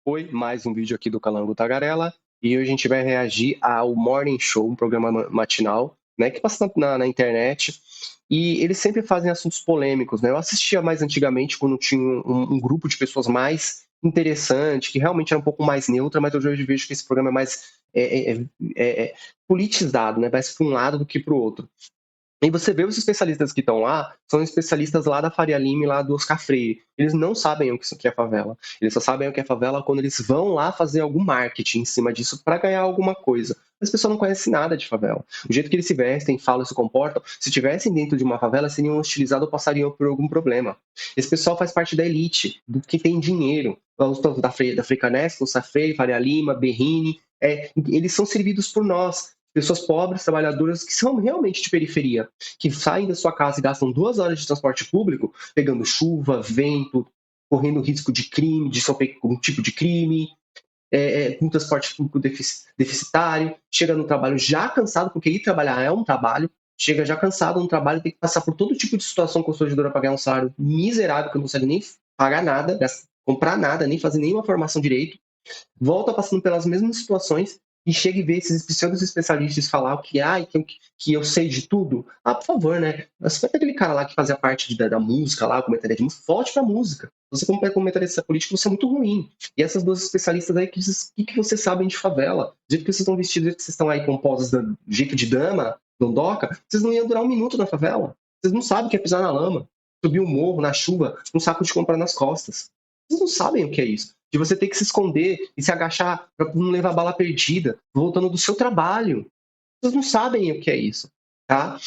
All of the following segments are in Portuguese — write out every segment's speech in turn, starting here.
Oi, mais um vídeo aqui do Calango Tagarela. E hoje a gente vai reagir ao Morning Show, um programa matinal, né, que passa na internet. E eles sempre fazem assuntos polêmicos, né? Eu assistia mais antigamente, quando tinha um grupo de pessoas mais interessante, que realmente era um pouco mais neutra, mas hoje eu vejo que esse programa é mais politizado, né? Mais para um lado do que para o outro. E você vê os especialistas que estão lá, são especialistas lá da Faria Lima e lá do Oscar Freire. Eles não sabem o que é favela. Eles só sabem o que é favela quando eles vão lá fazer algum marketing em cima disso para ganhar alguma coisa. As pessoas não conhecem nada de favela. O jeito que eles se vestem, falam e se comportam, se estivessem dentro de uma favela, seriam hostilizados ou passariam por algum problema. Esse pessoal faz parte da elite, do que tem dinheiro. Os da Frecanesco, Oscar Freire, Faria Lima, Berrini, eles são servidos por nós, pessoas pobres, trabalhadoras que são realmente de periferia, que saem da sua casa e gastam 2 horas de transporte público, pegando chuva, vento, correndo risco de crime, de sofrer um tipo de crime, com transporte público deficitário, chega no trabalho já cansado, porque ir trabalhar é um trabalho, chega já cansado no trabalho, tem que passar por todo tipo de situação constrangedora para ganhar um salário miserável, que não consegue nem pagar nada, comprar nada, nem fazer nenhuma formação direito, volta passando pelas mesmas situações e chega e vê esses pseudos especialistas falar que eu sei de tudo. Ah, por favor, né? Você vai ter aquele cara lá que fazia parte da música lá, comentarista de música, volte pra música. Você, como comentarista político, você é muito ruim. E essas duas especialistas aí, que vocês sabem de favela? Do jeito que vocês estão vestidos, do jeito que vocês estão aí compostos do jeito de dama, dondoca, vocês não iam durar um minuto na favela. Vocês não sabem o que é pisar na lama, subir um morro na chuva, um saco de comprar nas costas. Vocês não sabem o que é isso. De você ter que se esconder e se agachar para não levar bala perdida, voltando do seu trabalho. Vocês não sabem o que é isso, tá?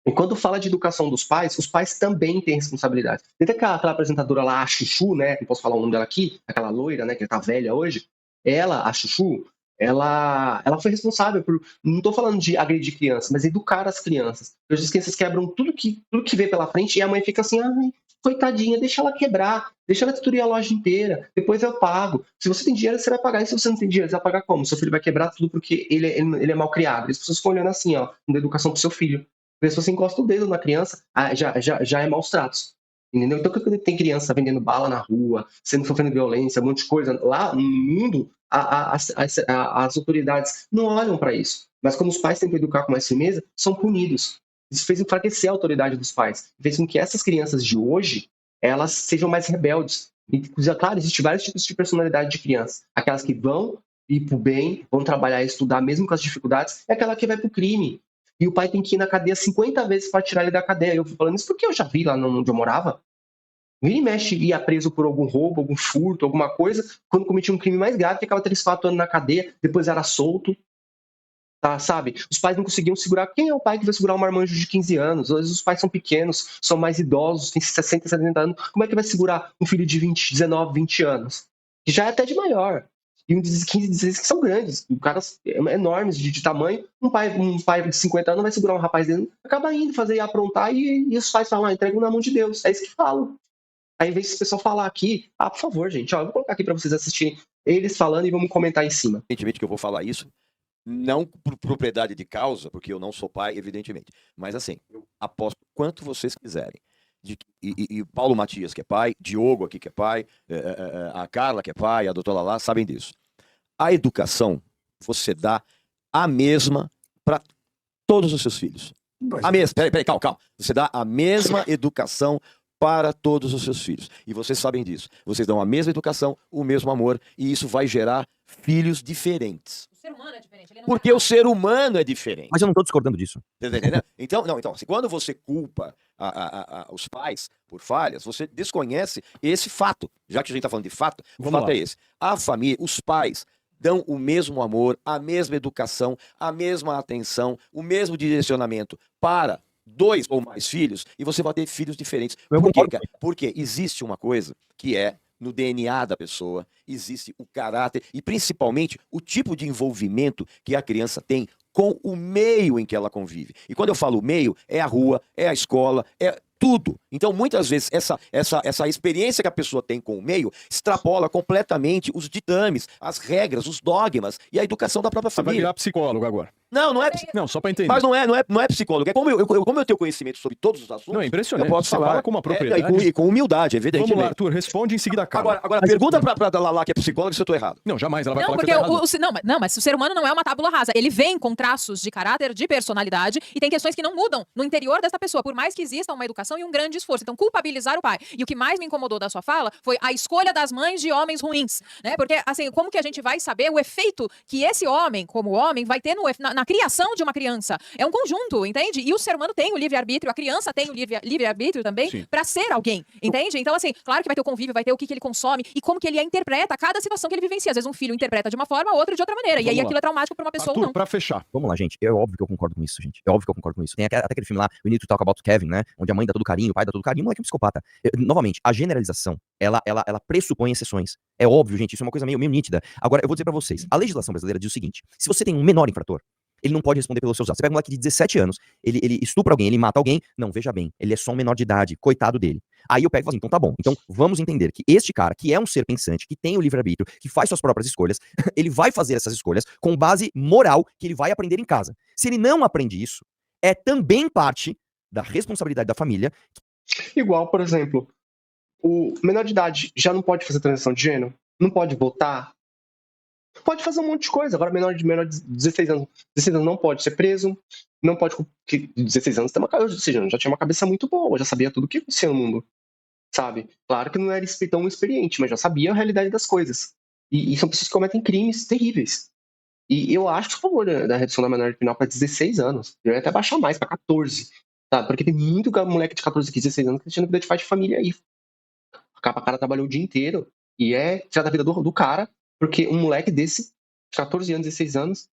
E quando fala de educação dos pais, os pais também têm responsabilidade. Tem até aquela apresentadora lá, a Chuchu, né? Não posso falar o nome dela aqui, aquela loira, né? Que tá velha hoje. Ela, a Chuchu, ela foi responsável por. Não estou falando de agredir crianças, mas educar as crianças. As crianças quebram tudo que vê pela frente e a mãe fica assim, ai, coitadinha, deixa ela quebrar, deixa ela destruir a loja inteira, depois eu pago. Se você tem dinheiro, você vai pagar, e se você não tem dinheiro, você vai pagar como? Seu filho vai quebrar tudo porque ele é mal criado. As pessoas ficam olhando assim, ó, na educação pro seu filho. Porque se você encosta o dedo na criança, já é maus tratos. Entendeu? Então, quando tem criança vendendo bala na rua, sofrendo violência, um monte de coisa, lá no mundo, as autoridades não olham para isso. Mas quando os pais tentam educar com mais firmeza, são punidos. Isso fez enfraquecer a autoridade dos pais. Fez com que essas crianças de hoje, elas sejam mais rebeldes. E, claro, existem vários tipos de personalidade de criança. Aquelas que vão ir para o bem, vão trabalhar e estudar mesmo com as dificuldades, é aquela que vai para o crime. E o pai tem que ir na cadeia 50 vezes para tirar ele da cadeia. Eu fui falando isso porque eu já vi lá onde eu morava. Vira e mexe, ia preso por algum roubo, algum furto, alguma coisa. Quando cometia um crime mais grave, ficava 3, 4 anos na cadeia, depois era solto. Tá, sabe? Os pais não conseguiam segurar. Quem é o pai que vai segurar um marmanjo de 15 anos? Às vezes os pais são pequenos, são mais idosos, têm 60, 70 anos. Como é que vai segurar um filho de 20, 19, 20 anos? Que já é até de maior. E um de 15, 16 que são grandes, caras enormes de tamanho. Um pai de 50 anos vai segurar um rapaz dele, acaba indo fazer aprontar e os pais falam, entregam na mão de Deus. É isso que falam. Aí, em vez de pessoal falar aqui, por favor, gente, ó, eu vou colocar aqui para vocês assistirem eles falando e vamos comentar em cima. Evidentemente que eu vou falar isso, não por propriedade de causa, porque eu não sou pai, evidentemente. Mas assim, eu aposto quanto vocês quiserem. E Paulo Matias, que é pai, Diogo aqui, que é pai, a Carla, que é pai, a doutora Lala, sabem disso. A educação, você dá a mesma para todos os seus filhos. A mesma, peraí, calma. Você dá a mesma educação para todos os seus filhos. E vocês sabem disso. Vocês dão a mesma educação, o mesmo amor, e isso vai gerar filhos diferentes. O ser humano é diferente. Ele não Porque o ser humano é diferente. Mas eu não estou discordando disso. Tá entendendo? Então, assim, quando você culpa os pais por falhas, você desconhece esse fato. Já que a gente está falando de fato, o fato é esse. A família, os pais dão o mesmo amor, a mesma educação, a mesma atenção, o mesmo direcionamento para 2 ou mais filhos, e você vai ter filhos diferentes. Por quê, cara? Porque existe uma coisa que é no DNA da pessoa, existe o caráter e principalmente o tipo de envolvimento que a criança tem com o meio em que ela convive. E quando eu falo meio, é a rua, é a escola, é tudo. Então, muitas vezes, essa experiência que a pessoa tem com o meio extrapola completamente os ditames, as regras, os dogmas e a educação da própria Você vai família. virar psicólogo agora. Não é. Não, só pra entender. Mas não é psicólogo. É como eu tenho conhecimento sobre todos os assuntos. Não, é impressionante. Eu posso Você falar fala com uma propriedade. e com humildade, evidentemente. Vamos lá, Arthur, responde em seguida, calma. Agora pergunta pra Lala, que é psicóloga, se eu tô errado. Não, jamais, ela vai Não, falar que porque eu tô errado. não, mas o ser humano não é uma tábula rasa. Ele vem com traços de caráter, de personalidade, e tem questões que não mudam no interior dessa pessoa, por mais que exista uma educação e um grande esforço. Então, culpabilizar o pai. E o que mais me incomodou da sua fala foi a escolha das mães de homens ruins, né? Porque, assim, como que a gente vai saber o efeito que esse homem, como homem, vai ter na criação de uma criança? É um conjunto, entende? E o ser humano tem o livre-arbítrio, a criança tem o livre-arbítrio também para ser alguém, entende? Então, assim, claro que vai ter o convívio, vai ter o que ele consome e como que ele interpreta cada situação que ele vivencia. Às vezes um filho interpreta de uma forma, outro de outra maneira. E aí aquilo é traumático para uma pessoa Arthur, ou não. pra fechar. Vamos lá, gente. É óbvio que eu concordo com isso, gente. É óbvio que eu concordo com isso. Tem até aquele filme lá, We Need to Talk About Kevin, né? Onde a mãe dá todo carinho, o pai dá todo carinho, o moleque é um psicopata. Novamente, a generalização, ela pressupõe exceções. É óbvio, gente, isso é uma coisa meio nítida. Agora, eu vou dizer pra vocês. A legislação brasileira diz o seguinte: se você tem um menor infrator, ele não pode responder pelos seus atos. Você pega um moleque de 17 anos, ele estupra alguém, ele mata alguém. Não, veja bem, ele é só um menor de idade, coitado dele. Aí eu pego e falo assim, então tá bom. Então vamos entender que este cara, que é um ser pensante, que tem o livre-arbítrio, que faz suas próprias escolhas, ele vai fazer essas escolhas com base moral que ele vai aprender em casa. Se ele não aprende isso, é também parte da responsabilidade da família. Igual, por exemplo, o menor de idade já não pode fazer transição de gênero? Não pode votar? Pode fazer um monte de coisa. Agora, menor de 16 anos não pode ser preso, não pode. 16 anos tem uma cabeça, ou seja, já tinha uma cabeça muito boa, já sabia tudo o que acontecia no mundo, sabe? Claro que não era tão experiente, mas já sabia a realidade das coisas. E são pessoas que cometem crimes terríveis. E eu acho a favor da redução da menor penal para 16 anos. Eu ia até baixar mais, para 14. Tá? Porque tem muito moleque de 14, 15, 16 anos que tá tendo vida de pai de família aí. O cara trabalhou o dia inteiro e é tirar da vida do cara, porque um moleque desse, de 14 anos, 16 anos,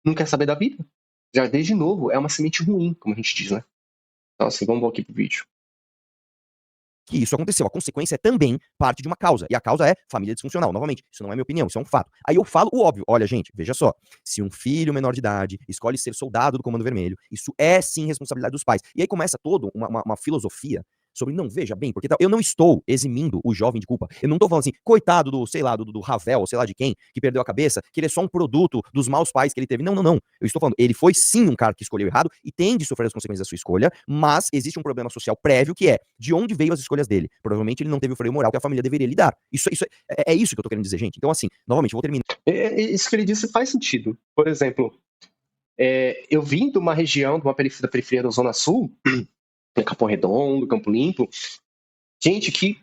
não quer saber da vida. Já desde novo, é uma semente ruim, como a gente diz, né? Então, assim, vamos voltar aqui pro vídeo. Que isso aconteceu. A consequência é também parte de uma causa. E a causa é família disfuncional. Novamente, isso não é minha opinião, isso é um fato. Aí eu falo o óbvio. Olha, gente, veja só. Se um filho menor de idade escolhe ser soldado do Comando Vermelho, isso é sim responsabilidade dos pais. E aí começa toda uma filosofia sobre, não, veja bem, porque eu não estou eximindo o jovem de culpa. Eu não estou falando assim, coitado do, sei lá, do Ravel, sei lá de quem, que perdeu a cabeça, que ele é só um produto dos maus pais que ele teve. Não, não, não. Eu estou falando, ele foi sim um cara que escolheu errado e tem de sofrer as consequências da sua escolha, mas existe um problema social prévio que é de onde veio as escolhas dele. Provavelmente ele não teve o freio moral que a família deveria lhe dar. É isso que eu tô querendo dizer, gente. Então, assim, novamente, eu vou terminar. Isso que ele disse faz sentido. Por exemplo, eu vim de uma região, da periferia da Zona Sul, Capão Redondo, Campo Limpo, gente que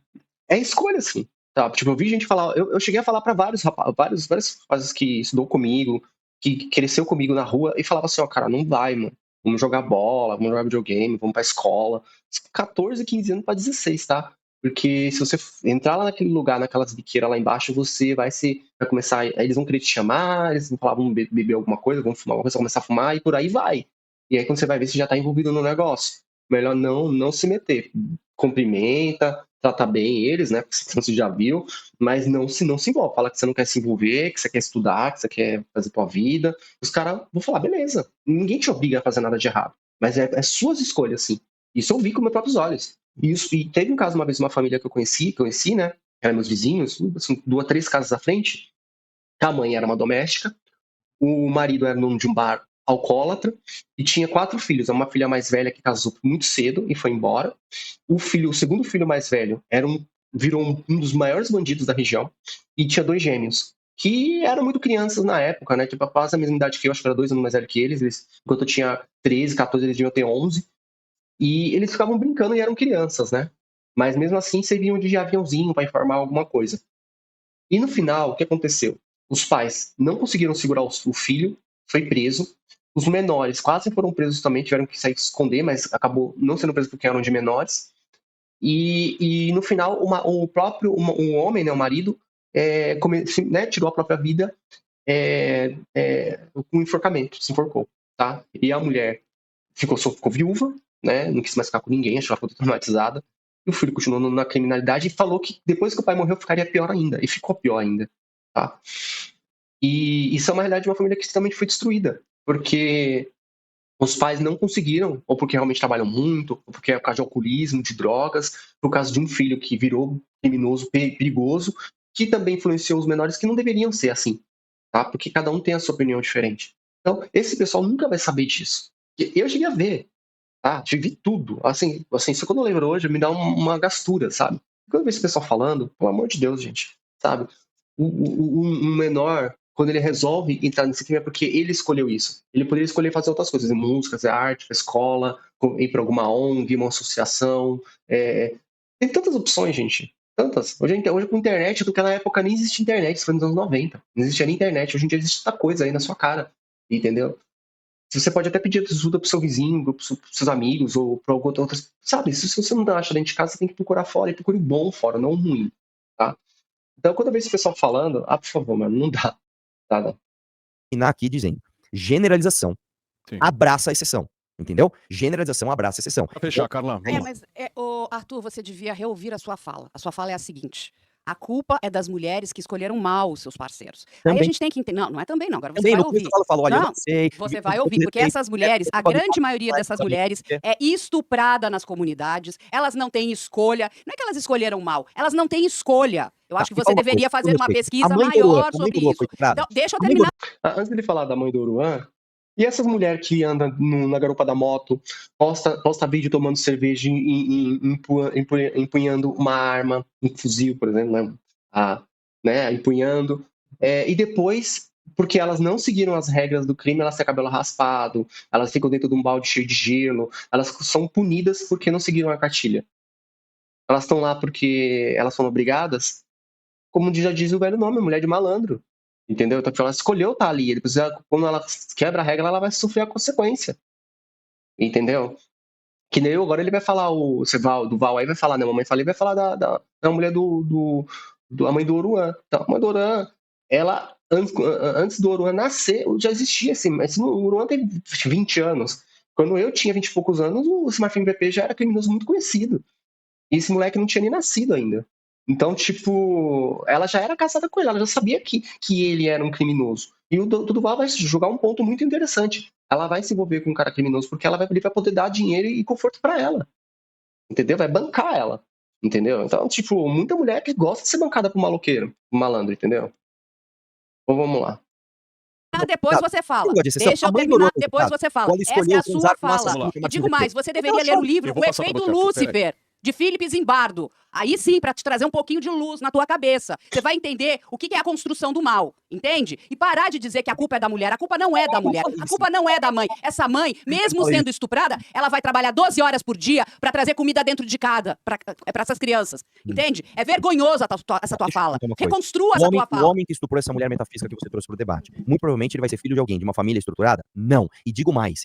é escolha, assim. Tá? Tipo, eu vi gente falar, eu cheguei a falar pra vários rapazes que estudou comigo, que cresceu comigo na rua, e falava assim, ó, cara, não vai, mano. Vamos jogar bola, vamos jogar videogame, vamos pra escola. 14, 15 anos pra 16, tá? Porque se você entrar lá naquele lugar, naquelas biqueiras lá embaixo, você vai começar, aí eles vão querer te chamar, eles vão falar, vamos beber alguma coisa, vamos fumar alguma coisa, começar a fumar, e por aí vai. E aí quando você vai ver, você já tá envolvido no negócio. Melhor não se meter. Cumprimenta, trata bem eles, né? Porque você já viu, mas não se envolve. Fala que você não quer se envolver, que você quer estudar, que você quer fazer tua vida. Os caras vão falar, beleza, ninguém te obriga a fazer nada de errado. Mas é suas escolhas, assim. Isso eu vi com meus próprios olhos. E teve um caso, uma vez, uma família que eu conheci, né? Eram meus vizinhos, assim, 2, 3 casas à frente. A mãe era uma doméstica, o marido era dono de um bar alcoólatra e tinha 4 filhos. Uma filha mais velha que casou muito cedo e foi embora. O segundo filho mais velho virou um dos maiores bandidos da região e tinha 2 gêmeos que eram muito crianças na época, né? Tipo, quase a mesma idade que eu, acho que era 2 anos mais velho que eles. Enquanto eu tinha 13, 14, eles deviam ter 11. E eles ficavam brincando e eram crianças, né? Mas mesmo assim serviam de aviãozinho para informar alguma coisa. E no final, o que aconteceu? Os pais não conseguiram segurar o filho, foi preso. Os menores quase foram presos também, tiveram que sair esconder, mas acabou não sendo preso porque eram de menores. E no final, um homem, né, o marido, tirou a própria vida com enforcamento, se enforcou. Tá? E a mulher ficou viúva, né, não quis mais ficar com ninguém, acho que ela ficou traumatizada. E o filho continuou na criminalidade e falou que depois que o pai morreu ficaria pior ainda. E ficou pior ainda. Tá? E isso é uma realidade de uma família que também foi destruída. Porque os pais não conseguiram, ou porque realmente trabalham muito, ou porque é por causa de alcoolismo, de drogas, por causa de um filho que virou criminoso, perigoso, que também influenciou os menores que não deveriam ser assim. Tá? Porque cada um tem a sua opinião diferente. Então, esse pessoal nunca vai saber disso. Eu cheguei a ver, tá? Tive tudo. Assim, só quando eu lembro hoje, me dá uma gastura, sabe? Quando eu vejo esse pessoal falando, pelo amor de Deus, gente, sabe? Um menor, quando ele resolve entrar nesse crime, é porque ele escolheu isso. Ele poderia escolher fazer outras coisas, música, fazer arte, escola, ir para alguma ONG, uma associação. Tem tantas opções, gente. Tantas. Hoje com internet, porque na época nem existia internet, isso foi nos anos 90. Não existia nem internet. Hoje em dia existe tanta coisa aí na sua cara. Entendeu? Você pode até pedir ajuda pro seu vizinho, pros seus amigos, ou pra alguma outra. Sabe, se você não acha dentro de casa, você tem que procurar fora, e procure bom fora, não ruim. Tá? Então, quando eu vejo esse pessoal falando, por favor, mano, não dá. Tá? Aqui dizendo, generalização Sim. abraça a exceção. Entendeu? Generalização abraça a exceção. Pra fechar, Carla, vamos lá. Mas, Arthur, você devia reouvir a sua fala. A sua fala é a seguinte: a culpa é das mulheres que escolheram mal os seus parceiros. Aí a Também. gente tem que entender. Não é também, não. Agora você Também, vai no começo ouvir. eu falo, olha, eu Não, não sei. Você vai ouvir, porque essas mulheres, a grande maioria dessas mulheres é estuprada nas comunidades, elas não têm escolha. Não é que elas escolheram mal, elas não têm escolha. Eu acho que você deveria fazer uma pesquisa maior sobre isso. Então, deixa eu terminar. Antes dele falar da mãe do Oruan, e essas mulheres que andam na garupa da moto, posta vídeo tomando cerveja empunhando uma arma, um fuzil, por exemplo, né, empunhando, e depois, porque elas não seguiram as regras do crime, elas têm cabelo raspado, elas ficam dentro de um balde cheio de gelo, elas são punidas porque não seguiram a cartilha. Elas estão lá porque elas foram obrigadas, como já diz o velho nome, mulher de malandro. Entendeu? Então, ela escolheu estar ali. Quando ela quebra a regra, ela vai sofrer a consequência. Entendeu? Que nem eu, agora ele vai falar, do Val aí vai falar, né? A mamãe falei, vai falar da mulher a mãe do Oruan. Então, a mãe do Oruan, ela, antes do Oruan nascer, já existia assim, mas o Oruan tem 20 anos. Quando eu tinha 20 e poucos anos, o Marfim BP já era criminoso muito conhecido. E esse moleque não tinha nem nascido ainda. Então, tipo, ela já era casada com ele, ela já sabia que ele era um criminoso. E o Duval vai jogar um ponto muito interessante. Ela vai se envolver com um cara criminoso porque ele vai poder dar dinheiro e conforto pra ela. Entendeu? Vai bancar ela. Entendeu? Então, tipo, muita mulher que gosta de ser bancada por maloqueiro, por malandro, entendeu? Então, vamos lá. Depois você fala. Deixa eu terminar, depois você fala. Essa é a sua fala. E digo mais, você deveria ler o livro O Efeito Lúcifer, de Philip Zimbardo. Aí sim, pra te trazer um pouquinho de luz na tua cabeça. Você vai entender o que é a construção do mal, entende? E parar de dizer que a culpa é da mulher. A culpa não é da mulher. A culpa não é da mãe. Essa mãe, mesmo sendo estuprada, ela vai trabalhar 12 horas por dia pra trazer comida dentro de casa pra essas crianças. Entende? É vergonhoso essa tua fala. Reconstrua essa tua fala. O homem que estuprou essa mulher metafísica que você trouxe pro debate, muito provavelmente ele vai ser filho de alguém, de uma família estruturada? Não. E digo mais.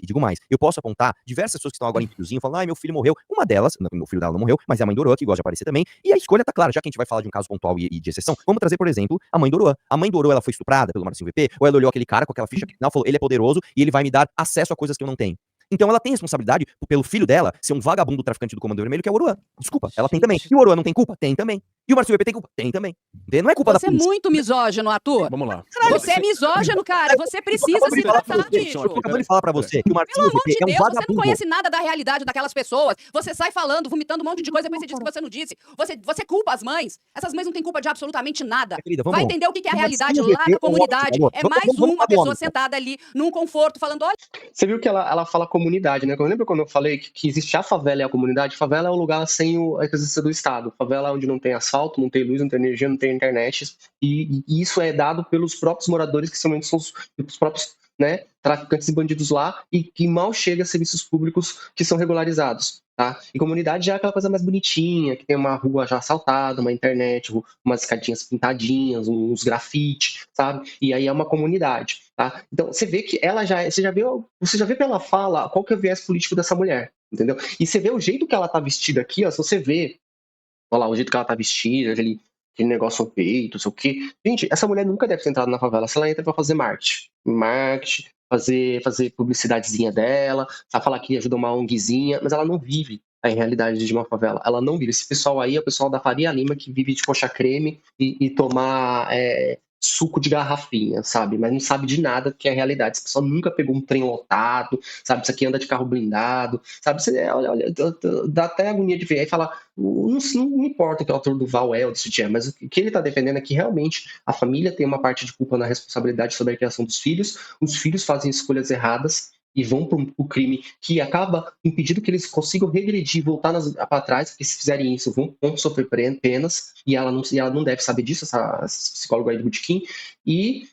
Eu posso apontar diversas pessoas que estão agora em videozinho falando, meu filho morreu. Uma delas, o filho dela não morreu, mas é a mãe do Oruan, que gosta de aparecer também. E a escolha tá clara, já que a gente vai falar de um caso pontual e de exceção, vamos trazer, por exemplo, a mãe do Oruan. A mãe do Oruan, ela foi estuprada pelo Marcinho VP, ou ela olhou aquele cara com aquela ficha criminal e falou, ele é poderoso e ele vai me dar acesso a coisas que eu não tenho. Então ela tem responsabilidade pelo filho dela ser um vagabundo traficante do Comando Vermelho, que é o Oruan. Desculpa, ela tem também. E o Oruan não tem culpa? Tem também. E o Marcinho VP tem culpa? Tem também. Não é culpa da polícia. Você é muito misógino, Arthur. Vamos lá. Você é misógino, cara. Você precisa se tratar, bicho. Acabou de falar pra você que o Marcinho Pelo amor VP de é um Deus, vagabundo. você não conhece nada da realidade daquelas pessoas. Você sai falando, vomitando um monte de coisa, depois você diz que você não disse. Você culpa as mães. Essas mães não têm culpa de absolutamente nada. Querida, vai entender o que é a realidade lá na comunidade. É mais uma pessoa sentada ali, num conforto, falando, olha... Você viu que ela fala comunidade, né? Lembra quando eu falei que existe a favela e a comunidade? Favela é o lugar sem a presença do Estado. Favela é onde não tem asfalto, não tem luz, não tem energia, não tem internet. E isso é dado pelos próprios moradores, que são os próprios, né, traficantes e bandidos lá, e que mal chega a serviços públicos que são regularizados. Tá? E comunidade já é aquela coisa mais bonitinha, que tem uma rua já assaltada, uma internet, umas escadinhas pintadinhas, uns grafite, sabe? E aí é uma comunidade, tá? Então você vê que ela você já vê pela fala qual que é o viés político dessa mulher, entendeu? E você vê o jeito que ela tá vestida aqui, ó, se você vê, olha lá, o jeito que ela tá vestida, aquele negócio no peito, não sei o quê. Gente, essa mulher nunca deve ter entrado na favela, se ela entra pra fazer marketing, fazer publicidadezinha dela, sabe, falar que ajuda uma ONGzinha, mas ela não vive a realidade de uma favela. Ela não vive. Esse pessoal aí é o pessoal da Faria Lima que vive de coxa creme e tomar suco de garrafinha, sabe? Mas não sabe de nada que é a realidade. Essa pessoa nunca pegou um trem lotado, sabe? Isso aqui anda de carro blindado, sabe? Você, olha, dá até agonia de ver. Aí fala, não importa o que o autor do Val é ou do sutiã, mas o que ele tá defendendo é que realmente a família tem uma parte de culpa na responsabilidade sobre a criação dos filhos, os filhos fazem escolhas erradas e vão para o crime, que acaba impedindo que eles consigam regredir, voltar para trás, porque se fizerem isso vão sofrer penas, e ela não deve saber disso, essa psicóloga aí do Botequim. E,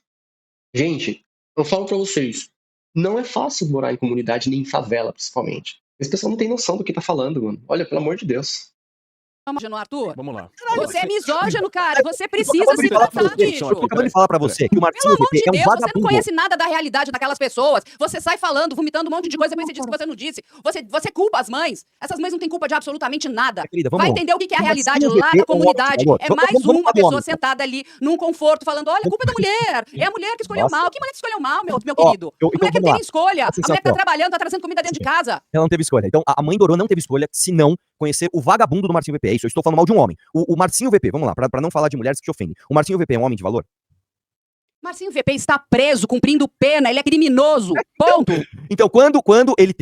gente, eu falo para vocês, não é fácil morar em comunidade, nem em favela, principalmente. Esse pessoal não tem noção do que tá falando, mano. Olha, pelo amor de Deus. Arthur. Vamos lá. Você é misógino, cara. Você precisa se tratar, bicho. Eu tô acabando de falar pra você que o Marcinho VP é um Deus, vagabundo. você não conhece nada da realidade daquelas pessoas. Você sai falando, vomitando um monte de coisa, depois você diz que você não disse. Você culpa as mães. Essas mães não têm culpa de absolutamente nada. Querida, vai entender o que é a realidade lá da comunidade. É mais uma pessoa sentada ali num conforto falando, olha, a culpa é da mulher. É a mulher que escolheu mal. Que mulher que escolheu mal, meu querido? A mulher que não tem escolha. A mulher que tá trabalhando, tá trazendo comida dentro de casa. Ela não teve escolha. Então, a mãe Dorô não teve escolha, senão conhecer o vagabundo do Marcinho VP. É isso, eu estou falando mal de um homem. O Marcinho VP, vamos lá, pra não falar de mulheres que te ofendem. O Marcinho VP é um homem de valor? Marcinho VP está preso, cumprindo pena, ele é criminoso. Ponto. Então, quando ele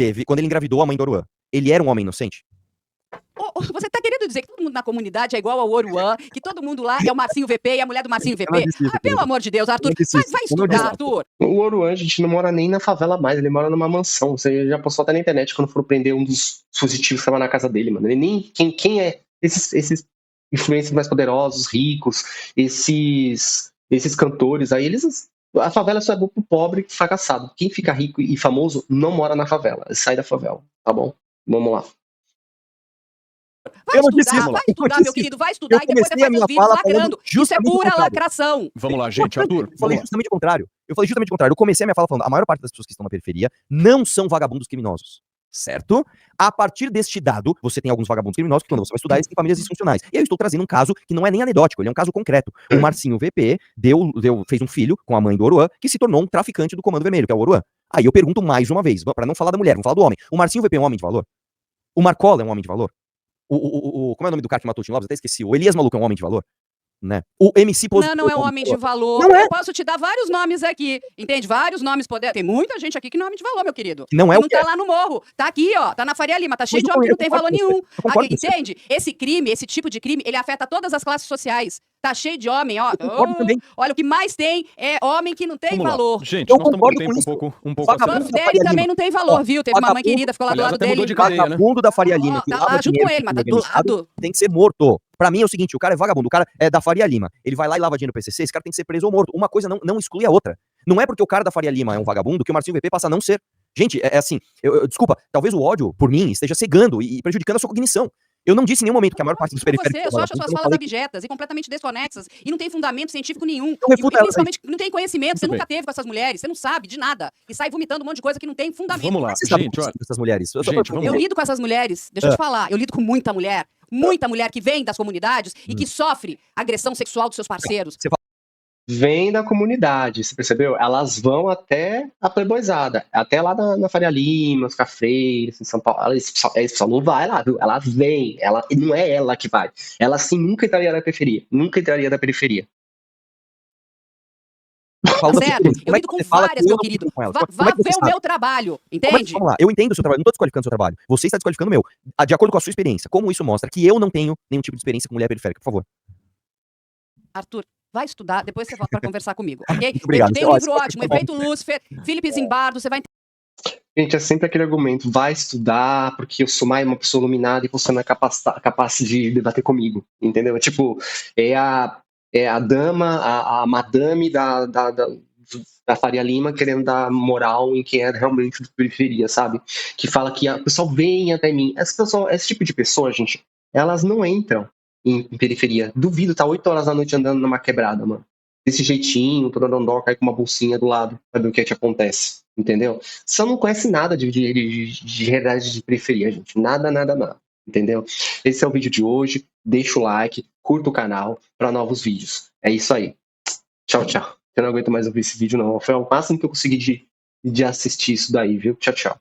engravidou a mãe do Oruan, ele era um homem inocente? Você tá querendo dizer que todo mundo na comunidade é igual ao Oruan, que todo mundo lá é o Marcinho VP e a mulher do Marcinho VP? Pelo amor de Deus, Arthur, vai estudar, Arthur. O Oruan, a gente não mora nem na favela mais, ele mora numa mansão. Você já postou até na internet quando foram prender um dos fugitivos que estava na casa dele, mano. Ele nem... Quem é esses influencers mais poderosos, ricos, esses cantores aí, a favela só é boa pro pobre fracassado. Quem fica rico e famoso não mora na favela, sai da favela, tá bom? Vamos lá. Vai estudar, meu querido, vai estudar e depois você faz os vídeos lacrando. Isso é pura lacração. Vamos lá, gente, Arthur. Eu falei justamente o contrário. Eu comecei a minha fala falando, a maior parte das pessoas que estão na periferia não são vagabundos criminosos. Certo? A partir deste dado, você tem alguns vagabundos criminosos que quando você vai estudar, eles têm famílias disfuncionais. E eu estou trazendo um caso que não é nem anedótico, ele é um caso concreto. O Marcinho VP fez um filho com a mãe do Oruan, que se tornou um traficante do Comando Vermelho, que é o Oruan. Aí eu pergunto mais uma vez, para não falar da mulher, vamos falar do homem. O Marcinho VP é um homem de valor? O Marcola é um homem de valor? Como é o nome do cara que matou o Tim Lopes? Até esqueci. O Elias Maluco é um homem de valor? Né? O MC Positivo. Não é um homem de valor. Não é. Eu posso te dar vários nomes aqui. Entende? Vários nomes poder. Tem muita gente aqui que não é homem de valor, meu querido. Não é o não tá lá no morro. Tá aqui, ó. Tá na Faria Lima. Tá cheio de homem que não tem valor nenhum. Entende? Esse crime, esse tipo de crime, ele afeta todas as classes sociais. Tá cheio de homem, ó. Olha, o que mais tem é homem que não tem valor. Gente, nós estamos com o tempo um pouco acima. O dele também não tem valor, viu? Teve uma mãe querida, ficou lá do lado dele. O vagabundo da Faria Lima. Tá lá junto com ele, mas tá do lado. Tem que ser morto. Pra mim é o seguinte, o cara é vagabundo, o cara é da Faria Lima. Ele vai lá e lava dinheiro no PCC, esse cara tem que ser preso ou morto. Uma coisa não exclui a outra. Não é porque o cara da Faria Lima é um vagabundo que o Marcinho VP passa a não ser. Gente, é assim, desculpa, talvez o ódio por mim esteja cegando e prejudicando a sua cognição. Eu não disse em nenhum momento que a maior parte dos periféricos... Eu só acho suas falas abjetas e completamente desconexas e não tem fundamento científico nenhum. E principalmente não tem conhecimento, você nunca teve com essas mulheres, você não sabe de nada. E sai vomitando um monte de coisa que não tem fundamento. Vamos lá, gente, olha. Essas mulheres. Eu lido com essas mulheres, deixa eu te falar, eu lido com muita mulher que vem das comunidades e que sofre agressão sexual dos seus parceiros. Vem da comunidade, você percebeu? Elas vão até a playboyzada, até lá na Faria Lima, os cafés, em São Paulo. Esse pessoal não vai lá, viu? Ela vem, não é ela que vai. Ela sim nunca entraria da periferia. Tá certo? Eu lido com várias, meu querido. Vá ver o meu trabalho, entende? Vamos lá, eu entendo o seu trabalho, não tô desqualificando o seu trabalho. Você está desqualificando o meu. De acordo com a sua experiência, como isso mostra que eu não tenho nenhum tipo de experiência com mulher periférica, por favor. Arthur, vai estudar, depois você volta pra conversar comigo, ok? Obrigado. Eu tenho um livro ótimo, Efeito Lúcifer, Felipe Zimbardo, você vai... Gente, é sempre aquele argumento, vai estudar porque eu sou mais uma pessoa iluminada e você não é capaz de debater comigo, entendeu? Tipo, é a dama, a madame da Faria Lima querendo dar moral em quem é realmente de periferia, sabe? Que fala que o pessoal vem até mim. Esse tipo de pessoa, gente, elas não entram em periferia. Duvido, tá 8 horas da noite andando numa quebrada, mano. Desse jeitinho, toda dondorca, aí com uma bolsinha do lado, pra ver o que é que acontece, entendeu? Você não conhece nada de realidade de periferia, gente. Nada, entendeu? Esse é o vídeo de hoje. Deixa o like, curta o canal para novos vídeos. É isso aí. Tchau. Eu não aguento mais ouvir esse vídeo, não. Foi o máximo que eu consegui de assistir isso daí, viu? Tchau.